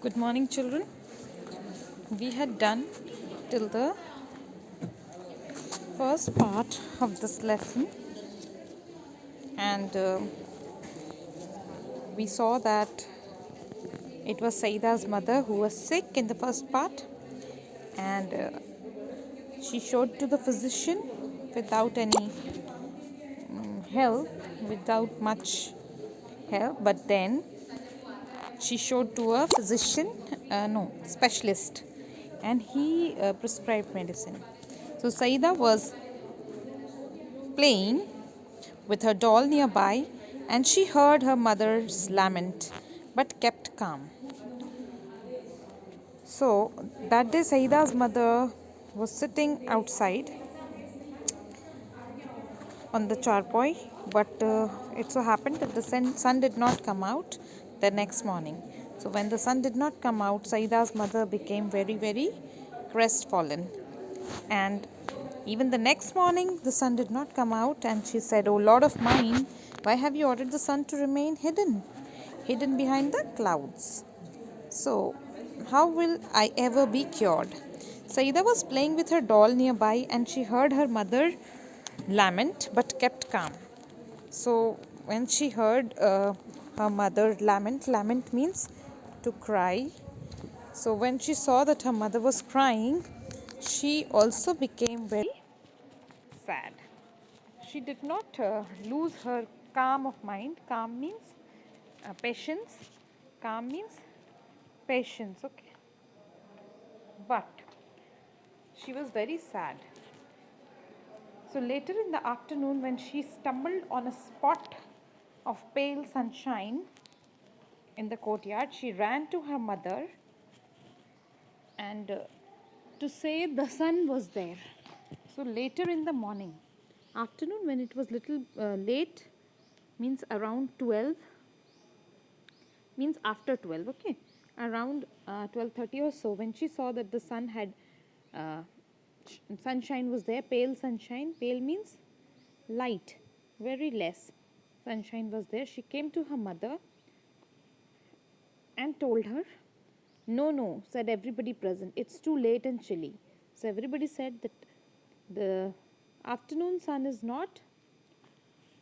Good morning, children. We had done till the first part of this lesson, and we saw that it was Saida's mother who was sick in the first part, and she showed to the physician without any help, without much help, but then she showed to a physician, specialist, and he prescribed medicine. So Saida was playing with her doll nearby, and she heard her mother's lament but kept calm. So that day, Saida's mother was sitting outside on the charpoy, but it so happened that the sun did not come out the next morning. So when the sun did not come out, Saida's mother became very, very crestfallen. And even the next morning, the sun did not come out, and she said, "Oh Lord of mine, why have you ordered the sun to remain hidden behind the clouds? So, how will I ever be cured?" Saida was playing with her doll nearby, and she heard her mother lament but kept calm. So, when she heard her mother lament means to cry. So, when she saw that her mother was crying, she also became very sad. She did not lose her calm of mind. Calm means patience. Calm means patience, okay? But she was very sad. So later in the afternoon, when she stumbled on a spot of pale sunshine in the courtyard, she ran to her mother and to say the sun was there. So later in the morning, afternoon when it was little late, means around 12, means after 12, okay, around 12:30 or so, when she saw that the sun had sunshine was there, pale sunshine. Pale means light, very less sunshine was there. She came to her mother and told her, "No, no," said everybody present, "it's too late and chilly." So everybody said that the afternoon sun is not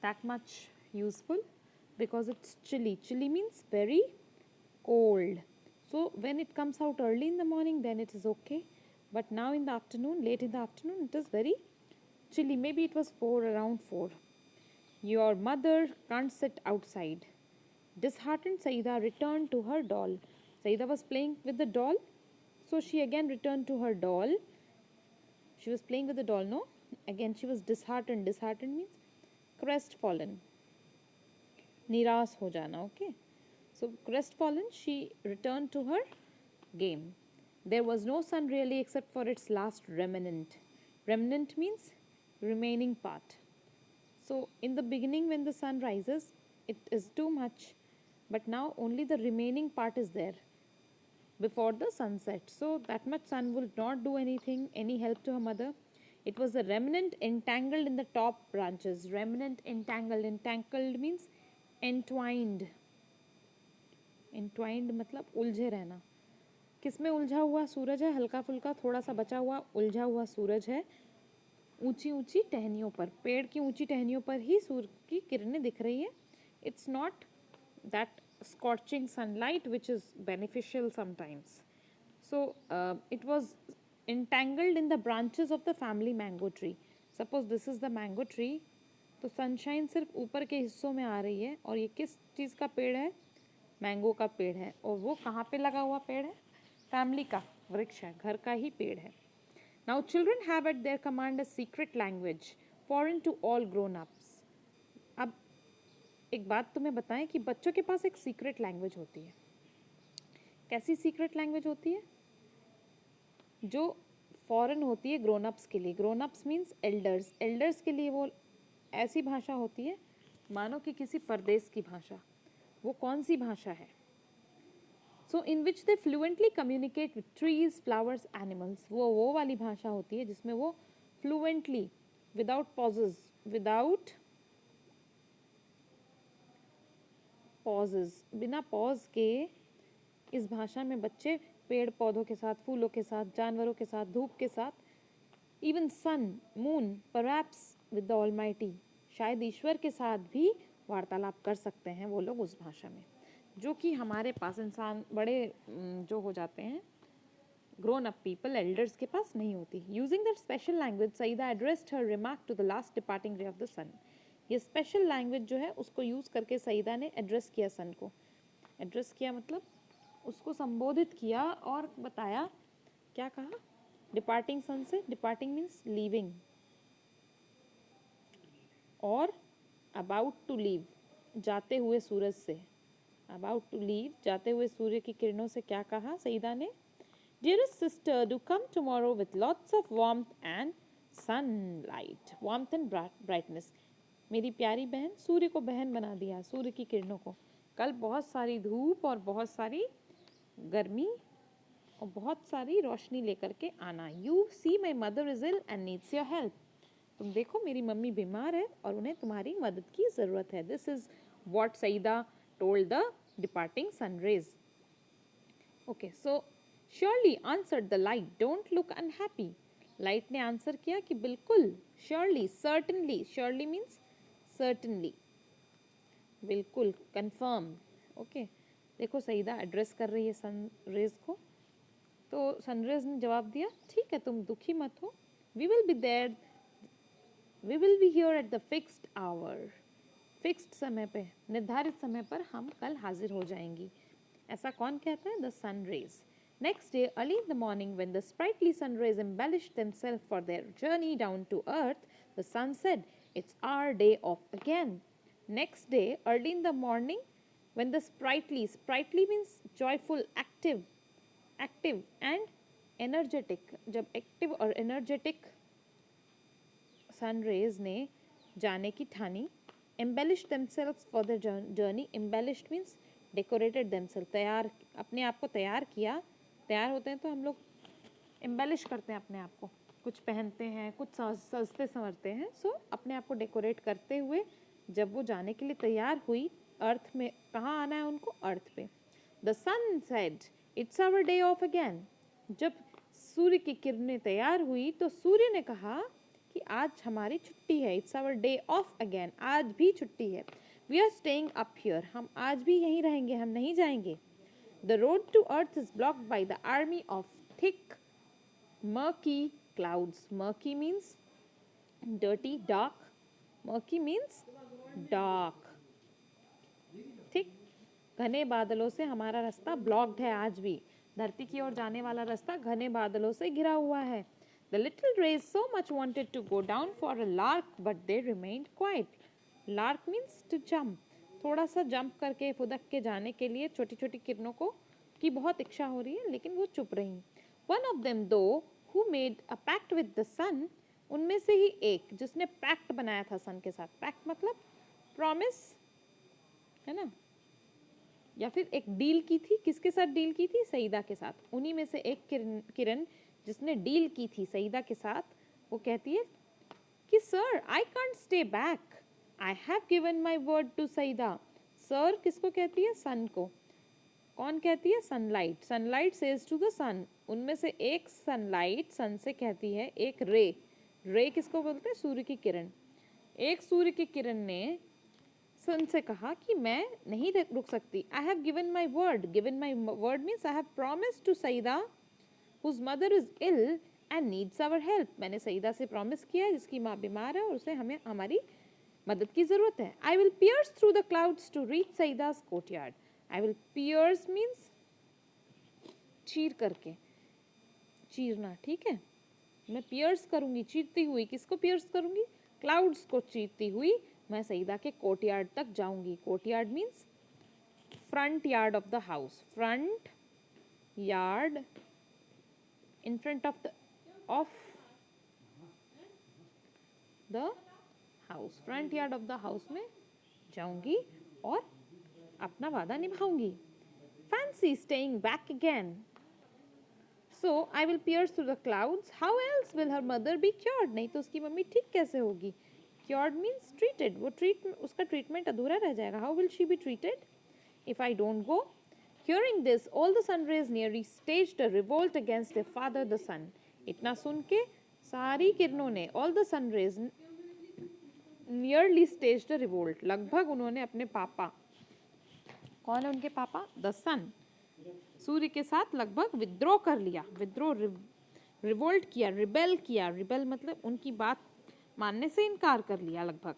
that much useful because it's chilly. Chilly means very cold. So when it comes out early in the morning, then it is okay. But now in the afternoon, late in the afternoon, it is very chilly. Maybe it was 4, around 4. Your mother can't sit outside. Disheartened, Saida returned to her doll. Saida was playing with the doll, so she again returned to her doll. She was playing with the doll, no? Again, she was disheartened. Disheartened means crestfallen. Niras ho jana, okay? So, crestfallen, she returned to her game. There was no sun really except for its last remnant. Remnant means remaining part. So, in the beginning, when the sun rises, it is too much, but now only the remaining part is there before the sunset. So, that much sun will not do anything, any help to her mother. It was the remnant entangled in the top branches. Remnant entangled. Entangled means entwined. Entwined मतलब उलझे रहना. किस में उलझा हुआ सूरज है? हल्का फुल्का थोड़ा सा बचा हुआ उलझा हुआ सूरज है. ऊंची ऊंची टहनियों पर, पेड़ की ऊंची टहनियों पर ही सूर्य की किरणें दिख रही है. It's not that scorching sunlight which is beneficial sometimes. So it was entangled in the branches of the family mango tree. Suppose this is the mango tree, तो सनशाइन सिर्फ ऊपर के हिस्सों में आ रही है, और ये किस चीज़ का पेड़ है? मैंगो का पेड़ है. और वो कहाँ पे लगा हुआ पेड़ है? फैमिली का वृक्ष है, घर का ही पेड़ है. Now children have at their command a secret language foreign to all grown-ups. अब एक बात तुम्हें बताएं कि बच्चों के पास एक सीक्रेट लैंग्वेज होती है. कैसी सीक्रेट लैंग्वेज होती है? जो फॉरेन होती है ग्रोन अप्स के लिए. Grown ups means elders. Elders के लिए वो ऐसी भाषा होती है मानो कि किसी परदेश की भाषा. वो कौन सी भाषा है? So in which they fluently communicate with trees, flowers, animals. वो वाली भाषा होती है जिसमें वो fluently, without pauses, without pauses, बिना पॉज के इस भाषा में बच्चे पेड़ पौधों के साथ, फूलों के साथ, जानवरों के साथ, धूप के साथ, even sun, moon, perhaps with the almighty, शायद ईश्वर के साथ भी वार्तालाप कर सकते हैं वो लोग उस भाषा में, जो कि हमारे पास इंसान बड़े जो हो जाते हैं grown up people, elders के पास नहीं होती. Using that special language, Saida addressed her remark to the last departing ray of the sun. ये स्पेशल लैंग्वेज जो है उसको यूज़ करके सईदा ने एड्रेस किया सन को. एड्रेस किया मतलब उसको संबोधित किया और बताया, क्या कहा, डिपार्टिंग सन से. डिपार्टिंग मीन्स लीविंग, और अबाउट टू लीव, जाते हुए सूरज से. अबाउट टू लीव, जाते हुए सूर्य की किरणों से क्या कहा सईदा ने? Dearest sister, do come tomorrow with lots of warmth and sunlight. Warmth and brightness. मेरी प्यारी बहन, सूर्य को बहन बना दिया, सूर्य की किरणों को. कल बहुत सारी धूप और बहुत सारी गर्मी और बहुत सारी रोशनी लेकर के आना. You see my mother is ill and needs your help. तुम देखो मेरी मम्मी बीमार है और उन्हें तुम्हारी मदद की ज़रूरत है. This is what Saida told the departing sun rays. Okay, so Surely answered the light, don't look unhappy. Light ने आंसर किया कि बिल्कुल, surely, certainly, surely means certainly, बिल्कुल, confirm. Okay, देखो सईदा एड्रेस कर रही है सन रेज को, तो सन रेज ने जवाब दिया, ठीक है तुम दुखी मत हो, we will be there, we will be here at the fixed hour. Fixed समय पे, निर्धारित समय पर हम कल हाजिर हो जाएंगी. ऐसा कौन कहता है? The sun rays. Next day, early in the morning, when the sprightly sun rays embellished themselves for their journey down to earth, the sun said, "It's our day off again." Next day, early in the morning, when the sprightly means joyful, active and energetic. जब active और energetic sun rays ने जाने की ठानी, embellished themselves for their journey. Embellished means decorated themselves. तैयार, अपने आप को तैयार किया. तैयार होते हैं तो हम लोग एम्बेलिश करते हैं अपने आप को, कुछ पहनते हैं, कुछ सजते संवरते हैं. सो अपने आप को डेकोरेट करते हुए जब वो जाने के लिए तैयार हुई अर्थ में, कहाँ आना है उनको? अर्थ पे. The sun said, it's our day off again. जब सूर्य की किरणें तैयार हुई तो सूर्य ने कहा कि आज हमारी छुट्टी है. It's our day off again, आज भी छुट्टी है. We are staying up here, हम आज भी यहीं रहेंगे, हम नहीं जाएंगे. The road to earth is blocked by the army of thick, murky clouds. Murky means dirty, dark. Murky means dark. thick, घने बादलों से हमारा रास्ता ब्लॉक्ड है. आज भी धरती की ओर जाने वाला रास्ता घने बादलों से घिरा हुआ है. The little rays so much wanted to go down for a lark, but they remained quiet. Lark means to jump. थोड़ा सा जंप करके, फुदक के जाने के लिए छोटी छोटी किरणों को की बहुत इच्छा हो रही है, लेकिन वो चुप रही. One of them though who made a pact with the sun, उनमें से ही एक जिसने पैक्ट बनाया था सन के साथ. पैक्ट मतलब प्रॉमिस है ना, या फिर एक डील की थी. किसके साथ डील की थी? सईदा के साथ. उन्हीं में से एक किरण जिसने डील की थी सईदा के साथ, वो कहती है कि sir I can't stay back, I have given my word to Saida. Sir किसको कहती है? सन को. कौन कहती है? Sunlight. Sunlight says to the sun. उनमें से एक सनलाइट सन से कहती है, एक रे. रे किसको बोलते हैं? सूर्य की किरण. एक सूर्य की किरण ने सन से कहा कि मैं नहीं रुक सकती. I have given my word. Given my word means I have promise to Saida whose mother is ill and needs our help. मैंने सईदा से प्रॉमिस किया है जिसकी माँ बीमार है और उसे हमें हमारी मदद की ज़रूरत है. I will pierce through the clouds to reach Saida's courtyard. I will pierce means चीर करके, चीरना. ठीक है, मैं पियर्स करूँगी, चीरती हुई. किसको पियर्स करूँगी? क्लाउड्स को चीरती हुई मैं सईदा के कोर्टयार्ड तक जाऊँगी. Courtyard means front yard of the house. Front yard, in front of the house. Front yard of the house में जाऊँगी और अपना वादा निभाऊंगी. Fancy staying back again. So I will pierce through the clouds. How else will her mother be cured. नहीं तो उसकी mummy ठीक कैसे होगी? Cured means treated. वो उसका ट्रीटमेंट अधूरा रह जाएगा. How will she be treated if I don't go? Hearing this, all the sun rays nearly staged a revolt against their father the sun. इतना सुन के सारी किरणों ने, all the sun rays nearly staged a revolt, लगभग उन्होंने अपने पापा, कौन है उनके पापा? द सन, सूर्य के साथ लगभग विद्रोह कर लिया. विद्रोह, रिवोल्ट किया, रिबेल किया. रिबेल मतलब उनकी बात मानने से इनकार कर लिया लगभग.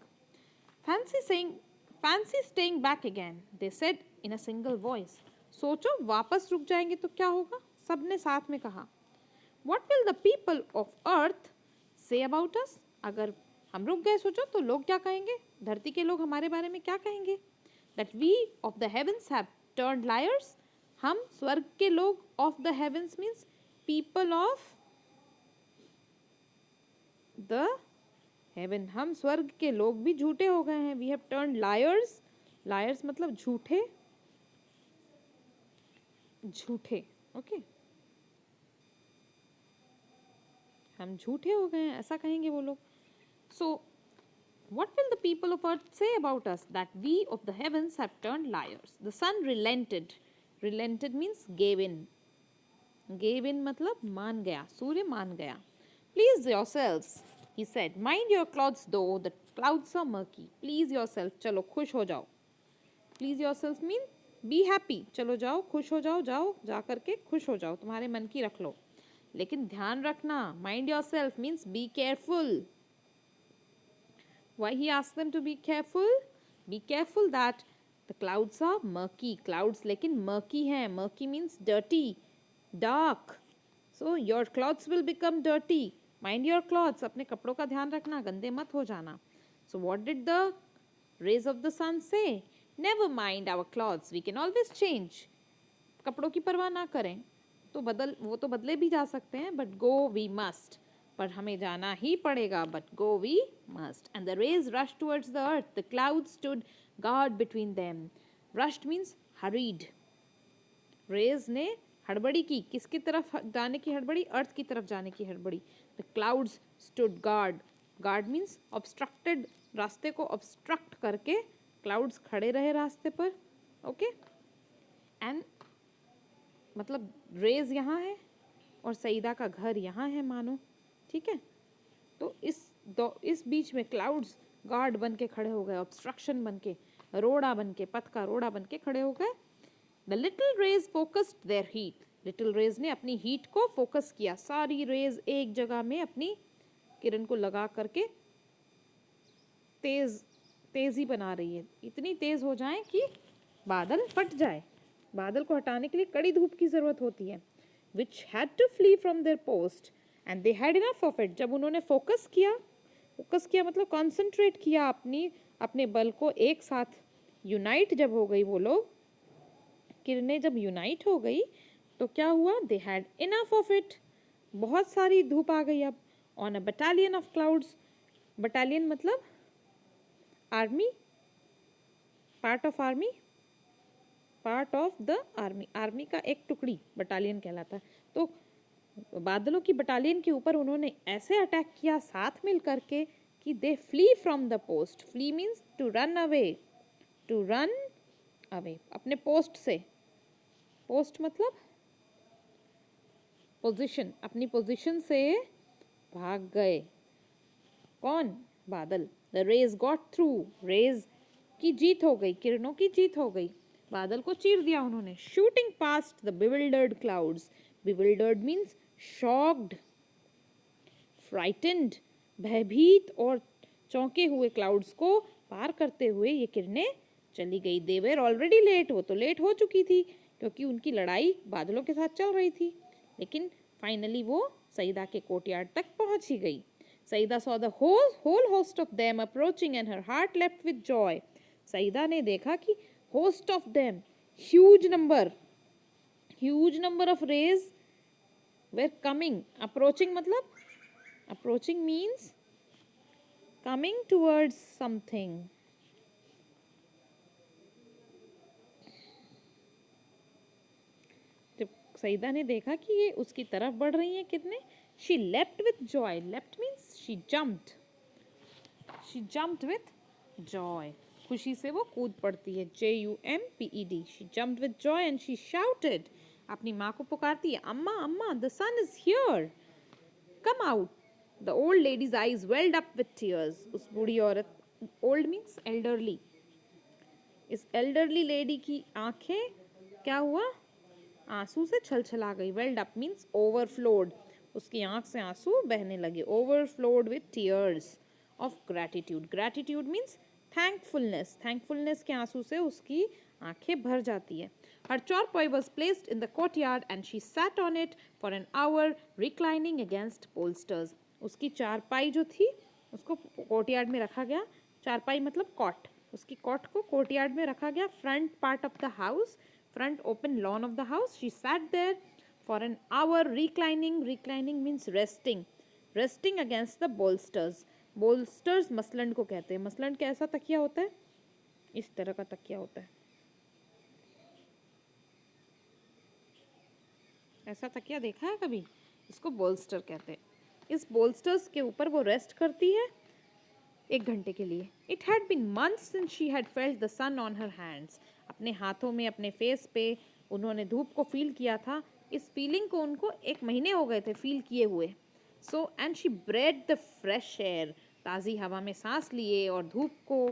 Fancy staying back again, they said in a single voice. सोचो वापस रुक जाएंगे तो क्या होगा? सबने साथ में कहा. What will the people of earth say about us? अगर हम रुक गए सोचो तो लोग क्या कहेंगे? धरती के लोग हमारे बारे में क्या कहेंगे? That we of the heavens have turned liars. हम स्वर्ग के लोग of the heavens means people of the heaven. हम स्वर्ग के लोग भी झूठे हो गए हैं. We have turned liars. Liars मतलब झूठे, झूठे. ओके, हम झूठे हो गए हैं ऐसा कहेंगे वो लोग. So what will the people of earth say about us? That we of the heavens have turned liars. The sun relented. Relented means gave in. Gave in मतलब मान गया, सूर्य मान गया. Please yourselves, he said. Mind your clouds though the clouds are murky. Please yourself, चलो खुश हो जाओ. Please yourself mean be happy. चलो जाओ, खुश हो जाओ, जाओ जा करके खुश हो जाओ, तुम्हारे मन की रख लो. लेकिन ध्यान रखना, mind yourself means be careful. Why he asked them to be careful? Be careful that the clouds are murky. Clouds लेकिन murky हैं. Murky means dirty, dark. So your clothes will become dirty. Mind your clothes. अपने कपड़ों का ध्यान रखना, गंदे मत हो जाना. So what did the rays of the sun say? Never mind our clothes. We can always change. कपड़ों की परवाह ना करें, तो वो तो बदले भी जा सकते हैं. But go we must. पर हमें जाना ही पड़ेगा. But go we must. And the rays rushed towards the earth. The clouds stood guard between them. Rushed means hurried. Rays ने हड़बड़ी की. किसकी तरफ जाने की हड़बड़ी? अर्थ की तरफ जाने की हड़बड़ी. The clouds stood guard. Guard means obstructed. रास्ते को obstruct करके clouds खड़े रहे रास्ते पर. ओके, एंड मतलब रेज यहाँ है और सईदा का घर यहाँ है मानो. ठीक है, तो इस बीच में क्लाउड्स गार्ड बन के खड़े हो गए, ऑब्स्ट्रक्शन बन के, रोड़ा बन के, पथ का रोड़ा बन के खड़े हो गए. The little rays focused their heat. Little rays ने अपनी हीट को फोकस किया. सारी रेज एक जगह में अपनी किरण को लगा करके तेजी बना रही है. इतनी तेज हो जाए कि बादल फट जाए. बादल को हटाने के लिए कड़ी धूप की जरूरत होती है. Which had to flee from their post and they had enough of it. जब उन्होंने फोकस किया मतलब कॉन्सेंट्रेट किया, अपने बल को एक साथ यूनाइट जब हो गई, वो लोग किरणें जब यूनाइट हो गई तो क्या हुआ? They had enough of it. बहुत सारी धूप आ गई अब. On a battalion of clouds. Battalion मतलब army, part of army, part of the army. Army का एक टुकड़ी बटालियन कहलाता है. तो बादलों की बटालियन के ऊपर उन्होंने ऐसे अटैक किया साथ मिल करके कि they flee from the post. Flee means to run away. To run away, अपने पोस्ट से. पोस्ट मतलब पोजीशन. अपनी पोजीशन से भाग गए. कौन? बादल. The rays got through. Rays की जीत हो गई, किरणों की जीत हो गई. बादल को चीर दिया उन्होंने. Shooting past the bewildered clouds. Bewildered means shocked, frightened, भयभीत और चौंके हुए क्लाउड्स को पार करते हुए ये किरणें चली गई. दे वर ऑलरेडी लेट. वो तो लेट हो चुकी थी क्योंकि उनकी लड़ाई बादलों के साथ चल रही थी. लेकिन फाइनली वो सईदा के कोर्टयार्ड तक पहुंच ही गई. Saeeda saw the whole host of them approaching and her heart leapt with joy. Saeeda ने देखा कि host of them, huge number of rays were coming. Approaching मतलब, approaching means coming towards something. जब सईदा ने देखा कि ये उसकी तरफ बढ़ रही हैं कितने, she leapt with joy. Leapt means she jumped with joy. खुशी से वो कूद पड़ती है, JUMPED। She jumped with joy and she shouted. अपनी माँ को पुकारती है, अम्मा अम्मा, the sun is here, come out. The old lady's eyes welled up with tears. उस बूढ़ी औरत, ओल्ड मीन्स एल्डरली, इस एल्डरली लेडी की आंखें क्या हुआ, आंसू से छलछला गई। वेल्ड अप मीन्स ओवरफ्लोड, उसकी आंख से आंसू बहने लगे। Overflowed with tears of gratitude. Gratitude means thankfulness, thankfulness के आंसू से उसकी आंखें भर जाती है। Her charpoy was placed in the courtyard and she sat on it for an hour, reclining against bolsters. उसकी चारपाई जो थी उसको कोर्टयार्ड में रखा गया। चारपाई मतलब कॉट, उसकी कॉट को कोर्टयार्ड में रखा गया। Front part of the house, front open lawn of the house. She sat there for an hour, reclining. Reclining means resting, resting against the bolsters. Bolsters मसलंड को कहते हैं। मसलंड कैसा तकिया होता है, इस तरह का तकिया होता है, ऐसा तकिया देखा है कभी, इसको बोल्स्टर कहते हैं। इस बोल्स्टर्स के ऊपर वो रेस्ट करती है 1 घंटे के लिए। It had been months since she had felt the sun on her hands. अपने हाथों में, अपने फेस पे उन्होंने धूप को फील किया था। इस फीलिंग को उनको 1 महीने हो गए थे फील किए हुए। So and she bread the fresh air. ताज़ी हवा में सांस लिए और धूप को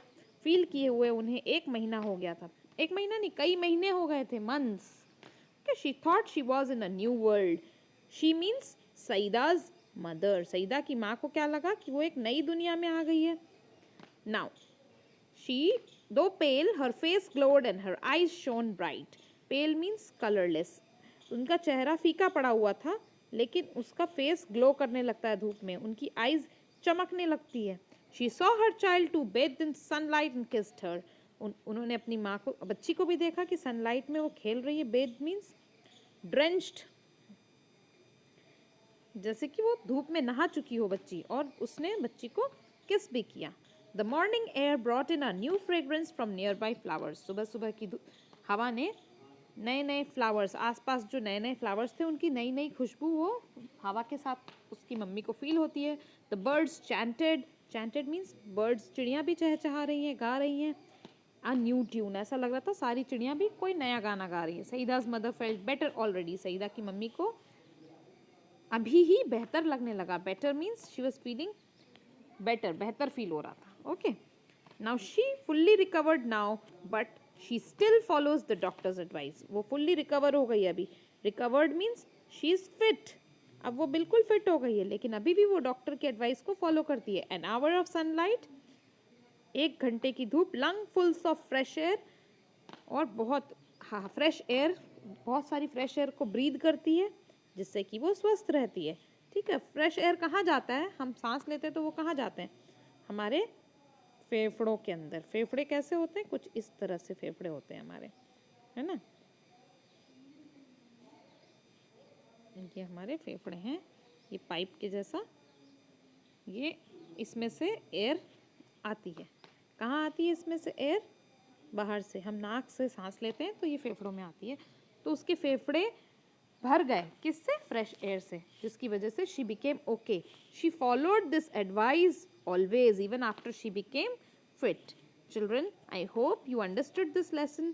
फील किए हुए उन्हें 1 महीना हो गया था। 1 महीना नहीं, कई महीने हो गए थे, months. She thought she was in a new world. She means Saida's mother. Saida की माँ को क्या लगा कि वो एक नई दुनिया में आ गई है। Now, she, though pale, her face glowed and her eyes shone bright. Pale means colorless. उनका चेहरा फीका पड़ा हुआ था, लेकिन उसका फेस ग्लो करने लगता है धूप में, उनकी आईज चमकने लगती है। She saw her child too bathed in sunlight and kissed her. उन्होंने अपनी माँ को, बच्ची को भी देखा कि सनलाइट में वो खेल रही है। बेद मीन्स ड्रेंच्ड, जैसे कि वो धूप में नहा चुकी हो बच्ची, और उसने बच्ची को किस भी किया। The morning air brought in a new fragrance from near by flowers. सुबह सुबह की हवा ने नए नए फ्लावर्स, आसपास जो नए नए फ्लावर्स थे उनकी नई नई खुशबू वो हवा के साथ उसकी मम्मी को फील होती है। The birds chanted, chanted means birds, चिड़ियाँ भी चहचहा रही हैं, गा रही हैं। अ न्यू ट्यून, ऐसा लग रहा था सारी चिड़ियाँ भी कोई नया गाना गा रही है। सईदा's mother felt better already. Saeeda की मम्मी को अभी ही बेहतर लगने लगा। Better means she was feeling better, बेहतर फील हो रहा था। Okay, now she fully recovered now, but she still follows the doctors advice. वो फुल्ली रिकवर हो गई अभी। Recovered means she is fit, अब वो बिल्कुल फिट हो गई है, लेकिन अभी भी वो डॉक्टर की एडवाइस को फॉलो करती है। एन आवर ऑफ सनलाइट, 1 घंटे की धूप, लंग फुल्स ऑफ फ्रेश एयर, और बहुत फ्रेश एयर, बहुत सारी फ्रेश एयर को ब्रीद करती है, जिससे कि वो स्वस्थ रहती है। ठीक है, फ्रेश एयर कहाँ जाता है, हम सांस लेते हैं तो वो कहाँ जाते हैं, हमारे फेफड़ों के अंदर। फेफड़े कैसे होते हैं, कुछ इस तरह से फेफड़े होते हैं हमारे, है ना, ये हमारे फेफड़े हैं, ये पाइप के जैसा, ये इसमें से एयर आती है। कहाँ आती है इसमें से एयर, बाहर से। हम नाक से सांस लेते हैं तो ये फेफड़ों में आती है। तो उसके फेफड़े भर गए, किससे, फ्रेश एयर से, जिसकी वजह से she became okay. She followed this advice always, even after she became fit. Children, I hope you understood this lesson.